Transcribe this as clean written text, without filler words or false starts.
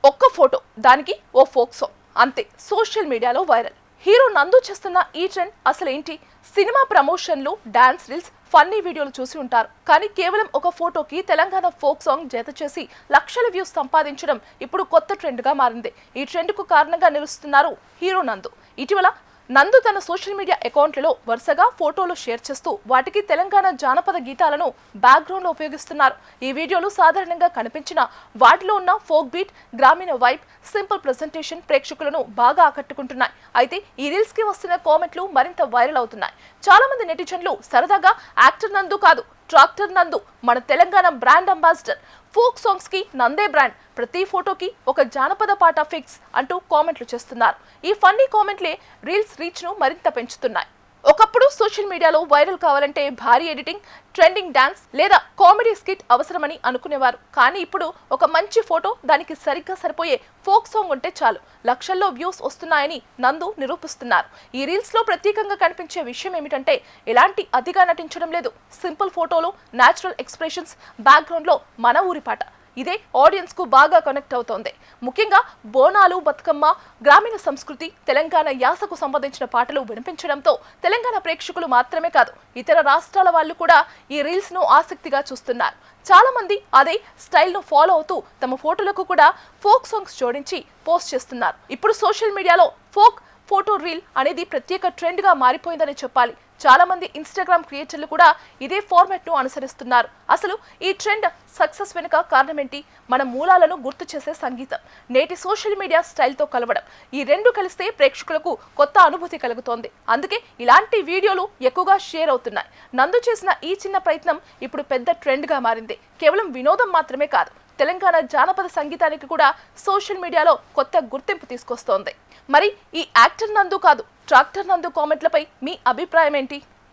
ఒక్క ఫోటో దానికి ఓ folk song అంతే సోషల్ మీడియాలో వైరల్. హీరో నందు చేస్తున్న ఈ ట్రెండ్ అసలు ఏంటి? సినిమా ప్రమోషన్లు, డాన్స్ రీల్స్, ఫన్నీ వీడియోలు చూసి ఉంటారు. కానీ కేవలం ఒక ఫోటోకి తెలంగాణ ఫోక్ సాంగ్ జత చేసి లక్షల వ్యూస్ సంపాదించడం ఇప్పుడు కొత్త ట్రెండ్ గా మారింది. ఈ ట్రెండ్ కు కారణంగా నిలుస్తున్నారు హీరో నందు. ఇటీవల నందు తన సోషల్ మీడియా అకౌంట్లలో వరుసగా ఫోటోలు షేర్ చేస్తూ వాటికి తెలంగాణ జానపద గీతాలను బ్యాక్గ్రౌండ్ లో ఉపయోగిస్తున్నారు. ఈ వీడియోలు సాధారణంగా కనిపించిన వాటిలో ఉన్న ఫోక్ బీట్, గ్రామీణ వైబ్, సింపుల్ ప్రెజెంటేషన్ ప్రేక్షకులను బాగా ఆకట్టుకుంటున్నాయి. అయితే ఈ రీల్స్ కి వస్తున్న కామెంట్లు మరింత వైరల్ అవుతున్నాయి. చాలా మంది నెటిజన్లు సరదాగా యాక్టర్ నందు కాదు, ట్రాక్టర్ నందు మన Telangana brand ambassador, folk songs కి నందే బ్రాండ్, ప్రతి ఫోటోకి ఒక జానపద పాట ఫిక్స్ అంటూ కామెంట్లు చేస్తున్నారు. ఈ ఫన్నీ కామెంట్లే రీల్స్ రీచ్ ను మరింత పెంచుతున్నాయి. ఒకప్పుడు సోషల్ మీడియాలో వైరల్ కావాలంటే భారీ ఎడిటింగ్, ట్రెండింగ్ డాన్స్ లేదా కామెడీ స్కిట్ అవసరమని అనుకునేవారు. కానీ ఇప్పుడు ఒక మంచి ఫోటో, దానికి సరిగ్గా సరిపోయే ఫోక్ సాంగ్ ఉంటే చాలు లక్షల్లో వ్యూస్ వస్తున్నాయని నందు నిరూపిస్తున్నారు. ఈ రీల్స్ లో ప్రత్యేకంగా కనిపించే విషయం ఏమిటంటే ఎలాంటి అతిగా నటించడం లేదు. సింపుల్ ఫోటోలు, న్యాచురల్ ఎక్స్ప్రెషన్స్, బ్యాక్గ్రౌండ్ లో మన ఊరి పాట. ఇదే ఆడియన్స్ కు బాగా కనెక్ట్ అవుతోంది. ముఖ్యంగా బోనాలు, బతుకమ్మ, గ్రామీణ సంస్కృతి, తెలంగాణ యాసకు సంబంధించిన పాటలు వినిపించడంతో తెలంగాణ ప్రేక్షకులు మాత్రమే కాదు ఇతర రాష్ట్రాల వాళ్ళు కూడా ఈ రీల్స్ ను ఆసక్తిగా చూస్తున్నారు. చాలా మంది అదే స్టైల్ ను ఫాలో అవుతూ తమ ఫోటోలకు కూడా ఫోక్ సాంగ్స్ జోడించి పోస్ట్ చేస్తున్నారు. ఇప్పుడు సోషల్ మీడియాలో ఫోక్ ఫోటో రీల్ అనేది ప్రత్యేక ట్రెండ్ గా మారిపోయిందని చెప్పాలి. చాలా మంది ఇన్స్టాగ్రామ్ క్రియేటర్లు కూడా ఇదే ఫార్మాట్ ను అనుసరిస్తున్నారు. అసలు ఈ ట్రెండ్ సక్సెస్ వెనుక కారణం ఏంటి? మన మూలాలను గుర్తు చేసే సంగీతం, నేటి సోషల్ మీడియా స్టైల్ తో కలవడం, ఈ రెండు కలిస్తే ప్రేక్షకులకు కొత్త అనుభూతి కలుగుతోంది. అందుకే ఇలాంటి వీడియోలు ఎక్కువగా షేర్ అవుతున్నాయి. నందు చేసిన ఈ చిన్న ప్రయత్నం ఇప్పుడు పెద్ద ట్రెండ్ గా మారింది. కేవలం వినోదం మాత్రమే కాదు, తెలంగాణ జానపద సంగీతానికి కూడా సోషల్ మీడియాలో కొత్త గుర్తింపు తీసుకొస్తోంది. మరి ఈ యాక్టర్ నందు కాదు, ట్రాక్టర్ నందు కామెంట్లపై మీ అభిప్రాయం ఏంటి?